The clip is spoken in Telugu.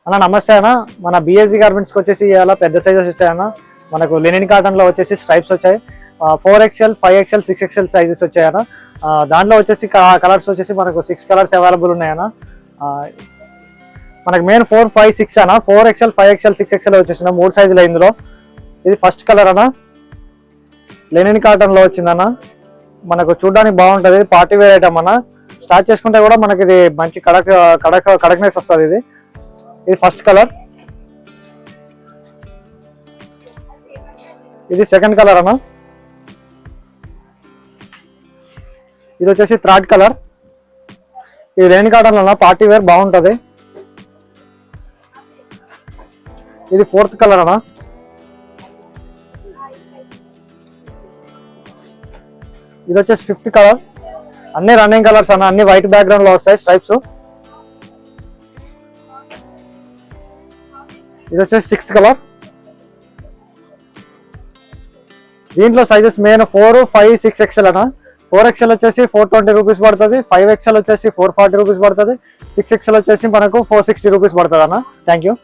అన్న నమస్తే అన్న, మన బిఎస్జీ గార్మెంట్స్కి వచ్చేసి ఇలా పెద్ద సైజెస్ వచ్చాయన్న. మనకు లెనిన్ కాటన్లో వచ్చేసి స్ట్రైప్స్ వచ్చాయి. 4XL, 5XL, 6XL sizes వచ్చాయన్న. దాంట్లో వచ్చేసి కలర్స్ వచ్చేసి మనకు 6 కలర్స్ అవైలబుల్ ఉన్నాయన్న. మనకు మెయిన్ 4, 5, 6 అన్న. 4XL, 5XL, 6XL వచ్చేసిన 3 సైజులు ఇందులో. ఇది ఫస్ట్ కలర్ అన్న, లెనిన్ కాటన్లో వచ్చిందన్న. మనకు చూడడానికి బాగుంటుంది, పార్టీ వేర్ ఐటమ్ అన్న. స్టార్ట్ చేసుకుంటే కూడా మనకి ఇది మంచి కడక్నెస్ వస్తుంది. ఇది ఫస్ట్ కలర్. ఇది సెకండ్ కలర్ అన్న. ఇది వచ్చేసి థర్డ్ కలర్. ఇది లెనిన్ కాటన్ అన్న, పార్టీ వేర్ బాగుంటుంది. ఇది ఫోర్త్ కలర్ అన్న. ఇది వచ్చేసి ఫిఫ్త్ కలర్. అన్ని రన్నింగ్ కలర్స్ అన్న, అన్ని వైట్ బ్యాక్గ్రౌండ్ లో వస్తాయి స్ట్రైప్స్. ఇది వచ్చేసి సిక్స్త్ కలర్. దీంట్లో సైజెస్ మెయిన్ 4, 5, 6XL అన్న. 4XL వచ్చేసి 420 రూపీస్ పడుతుంది. 5XL వచ్చేసి 440 రూపీస్ పడుతుంది. 6XL వచ్చేసి మనకు 460 రూపీస్ పడుతుంది అన్న. Thank you.